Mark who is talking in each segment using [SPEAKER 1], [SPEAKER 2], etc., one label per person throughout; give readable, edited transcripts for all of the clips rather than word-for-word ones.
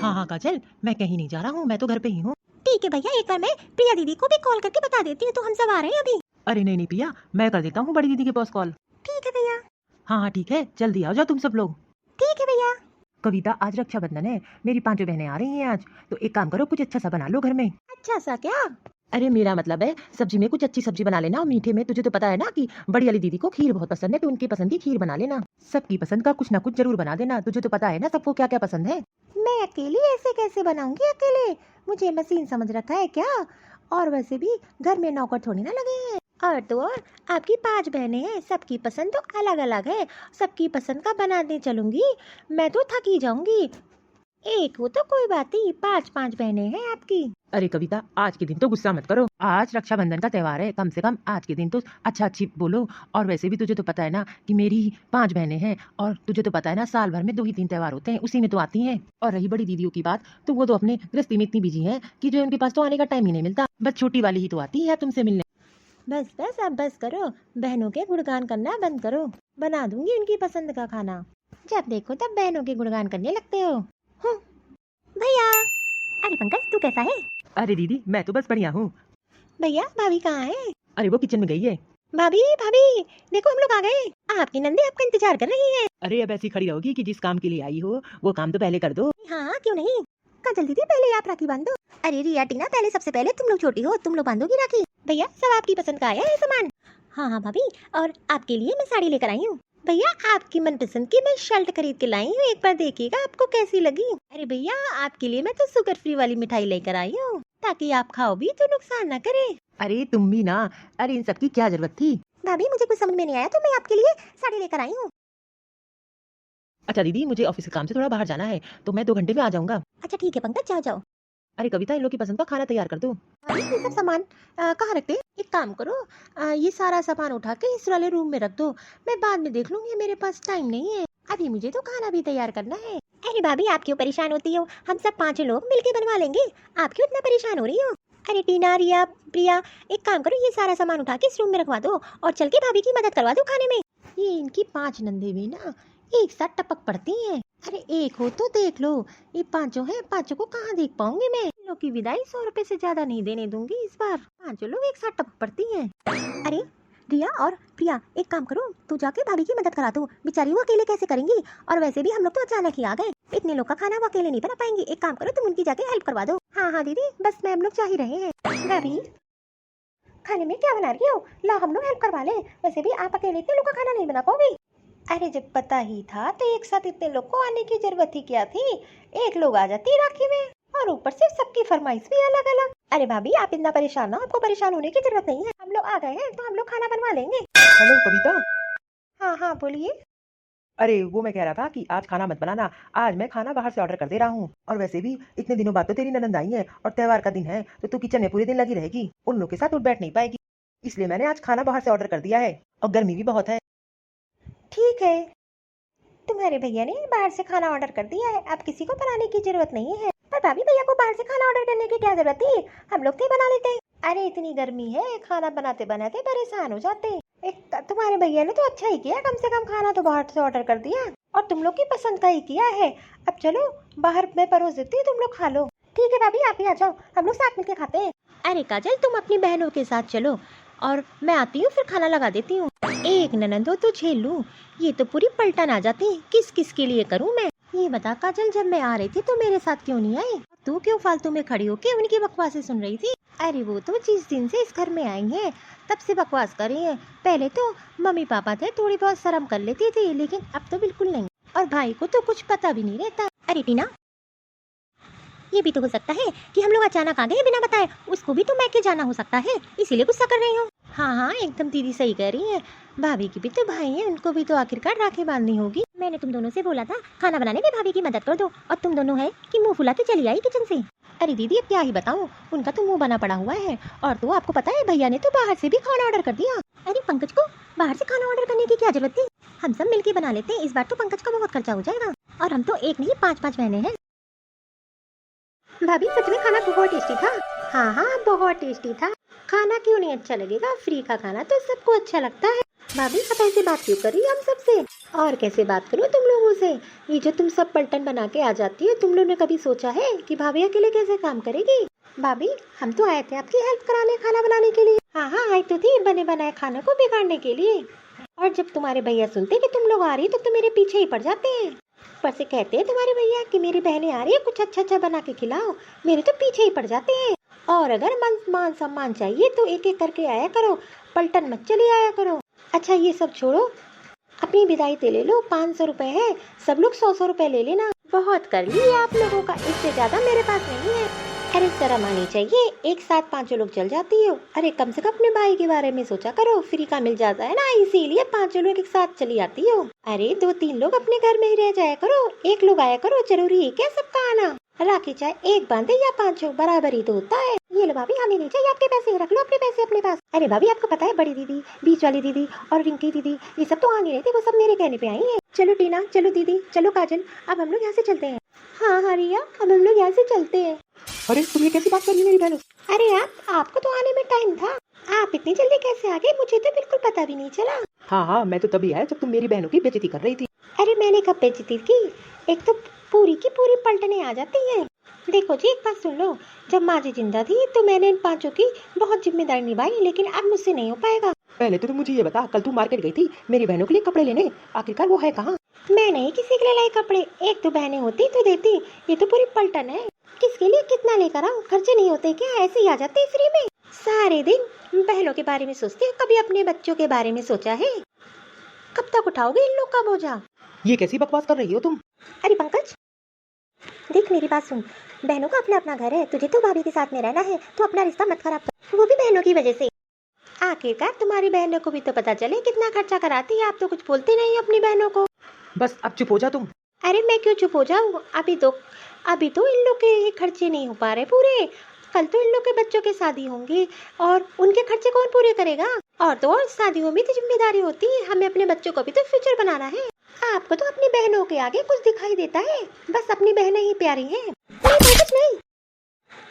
[SPEAKER 1] हाँ हाँ काजल, मैं कहीं नहीं जा रहा हूँ, मैं तो घर पे ही हूँ।
[SPEAKER 2] ठीक है भैया, एक बार मैं प्रिया दीदी को भी कॉल करके बता देती हूँ, तो हम सब आ रहे हैं अभी।
[SPEAKER 1] अरे नहीं नहीं पिया, मैं कर देता हूँ बड़ी दीदी के पास कॉल।
[SPEAKER 2] ठीक है भैया।
[SPEAKER 1] हाँ हाँ ठीक है, जल्दी आओ जाओ तुम सब लोग।
[SPEAKER 2] ठीक है भैया।
[SPEAKER 1] कविता, आज रक्षाबंधन है, मेरी 5 बहनें आ रही हैं आज, तो एक काम करो, कुछ अच्छा सा बना लो घर में।
[SPEAKER 2] अच्छा सा क्या?
[SPEAKER 1] अरे मेरा मतलब है सब्जी में कुछ अच्छी सब्जी बना लेना, और मीठे में तुझे तो पता है ना कि बड़ी वाली दीदी को खीर बहुत पसंद है, तो उनकी पसंद की खीर बना लेना। सबकी पसंद का कुछ ना कुछ जरूर बना देना, तुझे तो पता है ना सबको क्या क्या पसंद है।
[SPEAKER 2] मैं अकेली ऐसे कैसे बनाऊंगी अकेले? मुझे मशीन समझ रखा है क्या? और वैसे भी घर में नौकर थोड़ी ना लगे हैं। और तो और आपकी 5 बहनें हैं, सबकी पसंद तो अलग अलग है। सबकी पसंद का बनाने चलूंगी मैं तो थक ही जाऊंगी। एक हो तो कोई बात नहीं, 5 बहनें हैं आपकी।
[SPEAKER 1] अरे कविता, आज के दिन तो गुस्सा मत करो, आज रक्षाबंधन का त्योहार है, कम से कम आज के दिन तो अच्छा अच्छी बोलो। और वैसे भी तुझे तो पता है ना कि मेरी 5 बहनें हैं, और तुझे तो पता है ना साल भर में 2 ही 3 त्योहार होते हैं, उसी में तो आती हैं। और रही बड़ी दीदियों की बात, तो वो तो अपने गृहस्थी में इतनी बिजी हैं कि जो उनके पास तो आने का टाइम ही नहीं मिलता, बस छोटी वाली ही तो आती है तुमसे मिलने।
[SPEAKER 2] बस बस अब बस करो, बहनों के गुणगान करना बंद करो। बना दूंगी उनकी पसंद का खाना, जब देखो तब बहनों के गुणगान करने लगते हो। भैया। अरे पंकज, तू कैसा है?
[SPEAKER 1] अरे दीदी, मैं तो बस बढ़िया हूँ।
[SPEAKER 2] भैया भाभी कहाँ है?
[SPEAKER 1] अरे वो किचन में गई है।
[SPEAKER 2] भाभी भाभी, देखो हम लोग आ गए, आपकी नंदी आपका इंतजार कर रही है।
[SPEAKER 1] अरे अब ऐसी खड़ी रहोगी कि जिस काम के लिए आई हो वो काम तो पहले कर दो।
[SPEAKER 2] हाँ क्यों नहीं, काजल दीदी पहले आप राखी बांधो। अरे रिया टीना, पहले सबसे पहले तुम लोग छोटी हो, तुम लोग बांधोगी राखी। भैया सब आपकी पसंद का आया है सामान। हाँ हाँ भाभी, और आपके लिए मैं साड़ी लेकर आई हूँ। भैया आपकी मनपसंद की मैं शर्ट खरीद के लाई हूँ, एक बार देखिएगा आपको कैसी लगी। अरे भैया आपके लिए मैं तो शुगर फ्री वाली मिठाई लेकर आई हूँ, ताकि आप खाओ भी तो नुकसान न करे।
[SPEAKER 1] अरे तुम भी ना, अरे इन सब की क्या जरूरत थी।
[SPEAKER 2] भाभी मुझे कुछ समझ में नहीं आया, तो मैं आपके लिए साड़ी लेकर आई हूँ।
[SPEAKER 1] अच्छा दीदी, मुझे ऑफिस के काम से थोड़ा बाहर जाना है, तो मैं 2 घंटे में आ जाऊंगा।
[SPEAKER 2] अच्छा ठीक है पंकज, जाओ जाओ।
[SPEAKER 1] अरे कविता, इन लोग की पसंद का खाना तैयार कर दो।
[SPEAKER 2] ये सब सामान कहाँ रखते? एक काम करो, ये सारा सामान उठा के इस वाले रूम में रख दो, मैं बाद में देख लूंगी, मेरे पास टाइम नहीं है, अभी मुझे तो खाना भी तैयार करना है। अरे भाभी आप क्यों परेशान होती हो, हम सब 5 लोग मिलके बनवा लेंगे, आप क्यों इतना परेशान हो रही हो? अरे टीना, रिया, प्रिया, एक काम करो, ये सारा सामान उठा के इस रूम में रखवा दो, और चल के भाभी की मदद करवा दो खाने में। ये इनकी 5 नंदे भी ना एक साथ टपक पड़ती हैं। अरे एक हो तो देख लो, ये 5 हैं, 5 को कहाँ देख पाऊंगी मैं। इन लोग की विदाई 100 रुपए से ज्यादा नहीं देने दूंगी इस बार, 5 लोग एक साथ टपक पड़ती हैं। अरे रिया और प्रिया, एक काम करो, तू जाके भाभी की मदद करा दो, बेचारी वो अकेले कैसे करेंगी, और वैसे भी हम लोग तो अचानक ही आ गए, इतने लोग का खाना वो अकेले नहीं बना पाएंगी, एक काम करो तुम उनकी जाके हेल्प करवा दो। हाँ हाँ दीदी, बस मैं हम लोग जा ही रहे हैं। भाभी खाने में क्या बना रही हो? ला हम लोग हेल्प करवा ले, वैसे भी आप अकेले इतने लोग का खाना नहीं बना पाओगे। अरे जब पता ही था तो एक साथ इतने लोग को आने की जरूरत ही क्या थी, एक लोग आ जाती राखी में, और ऊपर से सबकी फरमाइश भी अलग अलग। अरे भाभी आप इतना परेशान ना, आपको परेशान होने की जरूरत नहीं है, हम लोग आ गए हैं तो हम लोग खाना बनवा लेंगे।
[SPEAKER 1] हेलो कविता।
[SPEAKER 2] हाँ हाँ बोलिए।
[SPEAKER 1] अरे वो मैं कह रहा था कि आज खाना मत बनाना, आज मैं खाना बाहर से ऑर्डर कर दे रहा हूँ, और वैसे भी इतने दिनों बाद तो तेरी ननद आई है, और त्योहार का दिन है, तो तू किचन में पूरे दिन लगी रहेगी, उन लोग के साथ उठ बैठ नहीं पाएगी, इसलिए मैंने आज खाना बाहर से ऑर्डर कर दिया है, और गर्मी भी बहुत है।
[SPEAKER 2] ठीक है, तुम्हारे भैया ने बाहर से खाना ऑर्डर कर दिया है, अब किसी को बनाने की जरूरत नहीं है। पर भाभी भैया को बाहर से खाना ऑर्डर करने की क्या जरूरत थी, हम लोग तो बना लेते। अरे इतनी गर्मी है, खाना बनाते बनाते परेशान हो जाते। एक तुम्हारे भैया ने तो अच्छा ही किया, कम से कम खाना तो बाहर से ऑर्डर कर दिया, और तुम लोग की पसंद का ही किया है। अब चलो बाहर मैं परोस देती हूँ, तुम लोग खा लो। ठीक है भाभी आप ही आ जाओ, हम लोग साथ मिलकर खाते हैं। अरे काजल तुम अपनी बहनों के साथ चलो, और मैं आती हूँ फिर खाना लगा देती हूँ। एक ननद हो तो झेल लूँ, ये तो पूरी पलटन आ जाती, किस किस के लिए करूँ मैं। ये बता काजल, जब मैं आ रही थी तो मेरे साथ क्यों नहीं आई, तू क्यों फालतू में खड़ी होके उनकी बकवासें सुन रही थी? अरे वो तो जिस दिन से इस घर में आई हैं तब से बकवास कर रही है, पहले तो मम्मी पापा थे थोड़ी बहुत शर्म कर लेती थी, लेकिन अब तो बिल्कुल नहीं, और भाई को तो कुछ पता भी नहीं रहता। अरे टीना, ये भी तो हो सकता है कि हम लोग अचानक आ गए बिना बताए, उसको भी तो मैके जाना हो सकता है, इसीलिए गुस्सा कर रही हूँ। हाँ हाँ एकदम दीदी सही कह रही है, भाभी की भी तो भाई है, उनको भी तो आखिरकार राखी बांधनी होगी। मैंने तुम दोनों से बोला था खाना बनाने में भाभी की मदद कर दो, और तुम दोनों है कि मुंह फुलाते चली आई किचन से। अरे दीदी अब क्या ही बताऊँ, उनका तो मुंह बना पड़ा हुआ है, और तो आपको पता है भैया ने तो बाहर से भी खाना ऑर्डर कर दिया। अरे पंकज को बाहर से खाना ऑर्डर करने की क्या जरूरत थी, हम सब मिलके बना लेते हैं, इस बार तो पंकज का बहुत खर्चा हो जाएगा, और हम तो एक नहीं 5 बहनें हैं। भाभी सच में खाना बहुत टेस्टी था। हाँ हाँ बहुत टेस्टी था, खाना क्यों नहीं अच्छा लगेगा, फ्री का खाना तो सबको अच्छा लगता है। भाभी आप ऐसे बात क्यों कर रही हो हम सबसे? और कैसे बात करूं तुम लोगों से? ये जो तुम सब पलटन बना के आ जाती हो, तुम लोगों ने कभी सोचा है कि भाभी अकेले कैसे काम करेगी? भाभी हम तो आए थे आपकी हेल्प कराने, खाना बनाने के लिए। हाँ आई तो थी बने बनाए खाने को बिगाड़ने के लिए। और जब तुम्हारे भैया सुनते कि तुम लोग आ रही तो मेरे पीछे ही पड़ जाते हैं। ऊपर से कहते हैं तुम्हारे भैया कि मेरी बहनें आ रही है, कुछ अच्छा अच्छा बना के खिलाओ, मेरे तो पीछे ही पड़ जाते हैं। और अगर मान सम्मान चाहिए तो एक एक करके आया करो, पलटन मत चली आया करो। अच्छा ये सब छोड़ो, अपनी विदाई दे ले लो, 500 रुपए है, सब लोग 100 रुपए ले लेना। बहुत कर लिए आप लोगों का, इससे ज्यादा मेरे पास नहीं है। अरे शर्म आनी चाहिए, एक साथ 5 लोग चल जाती हो। अरे कम से कम अपने भाई के बारे में सोचा करो, फ्री का मिल जाता है ना, इसीलिए 5 लोग एक साथ चली आती हो। अरे 2-3 लोग अपने घर में ही रह जाया करो, एक लोग आया करो, जरूरी है क्या सबका आना? राखी चाहे एक बांधे या 5 बराबर ही तो होता है। ये लो भाभी, हमें नहीं चाहिए आपके पैसे, रख लो अपने पैसे अपने पास। अरे भाभी आपको पता है बड़ी दीदी, बीच वाली दीदी और रिंकी दीदी ये सब तो आ नहीं रहे थे, वो सब मेरे कहने पे आई हैं। चलो टीना, चलो दीदी, चलो काजल, अब हम लोग यहाँ से चलते हैं। हाँ रिया, अब हम लोग यहाँ से चलते हैं।
[SPEAKER 1] अरे तुम ये कैसी बात कर रही मेरी बहनों?
[SPEAKER 2] अरे आपको तो आने में टाइम था, आप इतनी जल्दी कैसे आ गए? मुझे तो बिल्कुल पता भी नहीं चला।
[SPEAKER 1] हाँ मैं तो तभी आया जब तुम मेरी बहनों की बेइज्जती कर रही थी।
[SPEAKER 2] अरे मैंने कब बेइज्जती की? एक तो पूरी की पूरी पलटने आ जाती हैं। देखो जी एक बात सुन लो, जब माँ जी जिंदा थी तो मैंने इन 5 की बहुत जिम्मेदारी निभाई, लेकिन अब मुझसे नहीं हो पाएगा।
[SPEAKER 1] पहले तो तुम मुझे ये बता, कल तू मार्केट गई थी मेरी बहनों के लिए कपड़े लेने, आखिरकार वो है कहाँ?
[SPEAKER 2] मैं नहीं किसी के लिए लाई कपड़े, एक तो बहनें होती तो देती, ये तो पूरी पलटन है। किसके लिए कितना लेकर आऊं? खर्चे नहीं होते क्या? ऐसे ही आ जाते फ्री में। सारे दिन बहनों के बारे में सोचते हो, कभी अपने बच्चों के बारे में सोचा है? कब तक उठाओगे इन लोग का बोझा?
[SPEAKER 1] ये कैसी बकवास कर रही हो तुम?
[SPEAKER 2] अरे पंकज देख मेरी बात सुन, बहनों का अपना अपना घर है, तुझे तो भाभी के साथ में रहना है, तो अपना रिश्ता मत खराब कर, वो भी बहनों की वजह से। आखिरकार तुम्हारी बहनों को भी तो पता चले कितना खर्चा कराती है, आप तो कुछ बोलते नहीं अपनी बहनों को।
[SPEAKER 1] बस अब चुप हो जा तुम।
[SPEAKER 2] अरे मैं क्यों चुप हो जाऊँ? अभी तो इन लोग के खर्चे नहीं हो पा रहे पूरे, कल तो इन लोग के बच्चों के शादी होंगी और उनके खर्चे कौन पूरे करेगा? और तो और शादियों में तो जिम्मेदारी होती है, हमें अपने बच्चों को भी तो फ्यूचर बनाना है। आपको तो अपनी बहनों के आगे कुछ दिखाई देता है, बस अपनी बहनें ही प्यारी हैं। नहीं कुछ नहीं,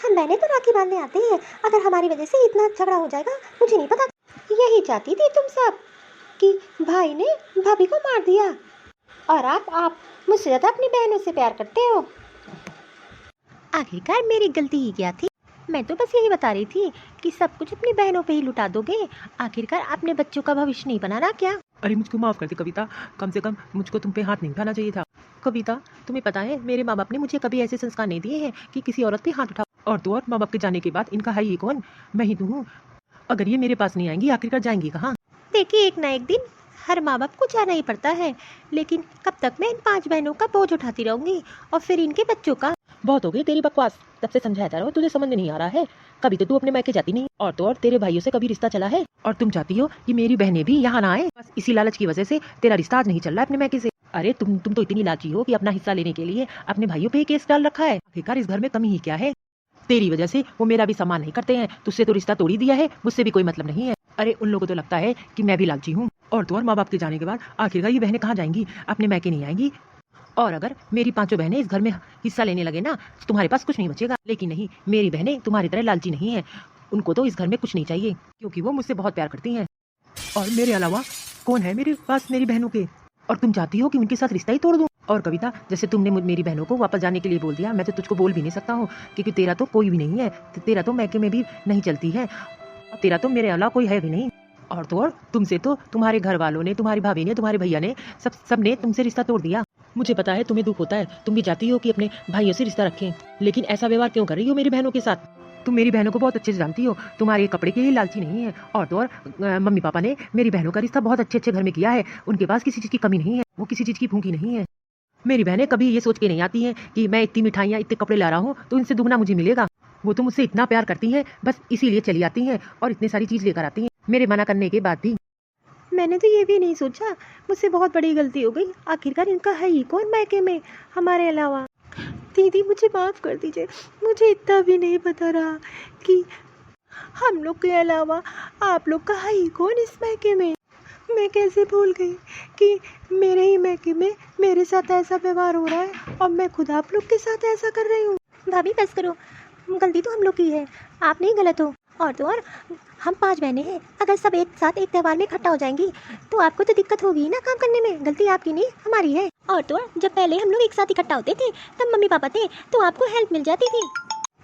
[SPEAKER 2] हम बहनें तो राखी बांधने आते हैं, अगर हमारी वजह से इतना झगड़ा हो जाएगा मुझे नहीं पता। यही चाहती थी तुम सब कि भाई ने भाभी को मार दिया, और आप मुझसे ज्यादा अपनी बहनों से प्यार करते हो। आखिरकार मेरी गलती ही क्या थी? मैं तो बस यही बता रही थी कि सब कुछ अपनी बहनों पे ही लुटा दोगे, आखिरकार अपने बच्चों का भविष्य नहीं बनाना क्या?
[SPEAKER 1] अरे मुझको माफ़ कर दे कविता, कम से कम मुझको तुम पे हाथ नहीं उठाना चाहिए था। कविता तुम्हें पता है मेरे माँ बाप ने मुझे कभी ऐसे संस्कार नहीं दिए हैं कि किसी औरत पे हाथ उठाओ, और तो और माँ बाप के जाने के बाद इनका है ही कौन? मैं ही तो हूँ। अगर ये मेरे पास नहीं आएंगी आखिरकार जाएंगी कहाँ?
[SPEAKER 2] देखिए एक ना एक दिन हर माँ बाप को जाना ही पड़ता है, लेकिन कब तक मैं इन 5 बहनों का बोझ उठाती रहूंगी और फिर इनके बच्चों का।
[SPEAKER 1] बहुत हो गई तेरी बकवास, तब से समझाया जा रहा हूँ, तुझे समझ में नहीं आ रहा है। कभी तो तू अपने मायके जाती नहीं, और तो और तेरे भाइयों से कभी रिश्ता चला है, और तुम चाहती हो कि मेरी बहनें भी यहाँ ना आए, बस इसी लालच की वजह से तेरा रिश्ता आज नहीं चल रहा है अपने मायके से। अरे तुम तो इतनी लालची हो कि अपना हिस्सा लेने के लिए अपने भाइयों पे ही केस डाल रखा है। आखिरकार इस घर में कमी ही क्या है? तेरी वजह से वो मेरा भी सम्मान नहीं करते हैं, तुझसे तो रिश्ता तोड़ ही दिया है, मुझसे भी कोई मतलब नहीं है। अरे उन लोगों को तो लगता है कि मैं भी लालची हूँ, और तो और माँ बाप के जाने के बाद आखिरकार ये बहनें कहाँ जाएंगी? अपने मायके नहीं आएंगी। और अगर मेरी 5 बहनें इस घर में हिस्सा लेने लगे ना तो तुम्हारे पास कुछ नहीं बचेगा। लेकिन नहीं, मेरी बहनें तुम्हारी तरह लालची नहीं है, उनको तो इस घर में कुछ नहीं चाहिए, क्योंकि वो मुझसे बहुत प्यार करती हैं, और मेरे अलावा कौन है मेरे पास मेरी बहनों के? और तुम चाहती हो कि उनके साथ रिश्ता ही तोड़ दूं? और कविता जैसे तुमने मेरी बहनों को वापस जाने के लिए बोल दिया, मैं तो तुझको बोल भी नहीं सकता हूँ, क्योंकि तेरा तो कोई भी नहीं है, तेरा तो मैके में भी नहीं चलती है, और तेरा तो मेरे अलावा कोई है भी नहीं। और तो और तुमसे तो तुम्हारे घर वालों ने, तुम्हारी भाभी ने, तुम्हारे भैया ने, सब ने तुमसे रिश्ता तोड़ दिया। मुझे पता है तुम्हें दुख होता है, तुम भी चाहती हो कि अपने भाइयों से रिश्ता रखें, लेकिन ऐसा व्यवहार क्यों कर रही हो मेरी बहनों के साथ? तुम मेरी बहनों को बहुत अच्छे से जानती हो, तुम्हारे कपड़े के लिए लालची नहीं है, और तो और मम्मी पापा ने मेरी बहनों का रिश्ता बहुत अच्छे घर में किया है, उनके पास किसी चीज़ की कमी नहीं है, वो किसी चीज़ की भूखी नहीं है। मेरी बहनें कभी ये सोच के नहीं आती हैं कि मैं इतनी मिठाइयाँ इतने कपड़े ला रहा हूँ तो इनसे दुगना मुझे मिलेगा। वो तो मुझसे इतना प्यार करती हैं, बस इसीलिए चली आती हैं और इतनी सारी चीज़ लेकर आती हैं मेरे मना करने के बाद भी।
[SPEAKER 2] मैंने तो ये भी नहीं सोचा, मुझसे बहुत बड़ी गलती हो गई, आखिरकार इनका है ही कौन मायके में हमारे अलावा? दीदी मुझे माफ़ कर दीजिए, मुझे इतना भी नहीं पता रहा कि हम लोग के अलावा आप लोग का है ही कौन इस मायके में। मैं कैसे भूल गई कि मेरे ही मायके में मेरे साथ ऐसा व्यवहार हो रहा है और मैं खुद आप लोग के साथ ऐसा कर रही हूँ। भाभी बस करो, गलती तो हम लोग की है, आप नहीं गलत हो। और तो और हम 5 बहनें हैं, अगर सब एक साथ एक त्यौहार में इकट्ठा हो जाएंगी तो आपको तो दिक्कत होगी ना काम करने में। गलती आपकी नहीं हमारी है। और तो और, जब पहले हम लोग एक साथ इकट्ठा होते थे तब मम्मी पापा थे तो आपको हेल्प मिल जाती थी।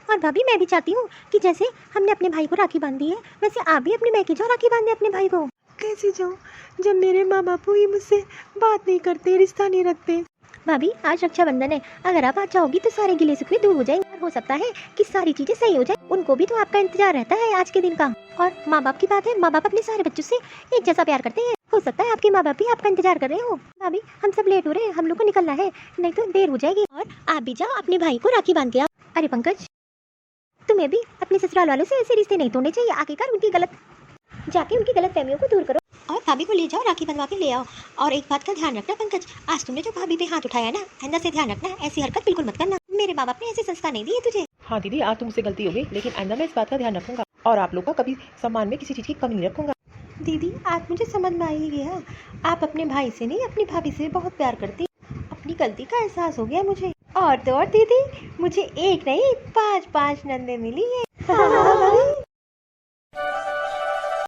[SPEAKER 2] और भाभी मैं भी चाहती हूँ कि जैसे हमने अपने भाई को राखी बांधी है वैसे आप भी अपने मैके जाओ राखी बांधे अपने भाई को।
[SPEAKER 1] कैसे जाऊँ जब मेरे माँ बापू ही मुझसे बात नहीं करते, रिश्ता नहीं रखते।
[SPEAKER 2] भाभी आज रक्षाबंधन है, अगर आप आज जाओगी तो सारे गिले शिकवे दूर हो जाएंगे और हो सकता है कि सारी चीजें सही हो जाए। उनको भी तो आपका इंतजार रहता है आज के दिन का। और माँ बाप की बात है, माँ बाप अपने सारे बच्चों से एक जैसा प्यार करते हैं। हो सकता है आपके माँ बाप भी आपका इंतजार कर रहे हो। भाभी हम सब लेट हो रहे हैं, हम लोग को निकलना है, नहीं तो देर हो जाएगी। और आप भी जाओ अपने भाई को राखी बांध के आओ। अरे पंकज, तुम्हें भी अपने ससुराल वालों से ऐसे रिश्ते नहीं तोड़ने चाहिए। आखिरकार जाके उनकी गलत फहमियों को दूर करो और भाभी को ले जाओ, राखी बंधवा के ले आओ। और एक बात का ध्यान रखना पंकज, आज तुमने जो भाभी पे हाथ उठाया ना, आइंदा से ध्यान रखना, ऐसी हरकत बिल्कुल मत करना। मेरे माँ बाप ने ऐसे संस्कार नहीं दिए तुझे।
[SPEAKER 1] हाँ दीदी, आज तुमसे गलती हो गई, लेकिन आइंदा मैं इस बात का ध्यान रखूंगा और आप लोग का कभी सम्मान में किसी चीज़ की कमी नहीं रखूंगा।
[SPEAKER 2] दीदी आज मुझे समझ में आ ही गया, आप अपने भाई से नहीं अपनी भाभी से बहुत प्यार करती। अपनी गलती का एहसास हो गया मुझे। और तो और दीदी, मुझे एक नहीं 5 नंदे मिली है।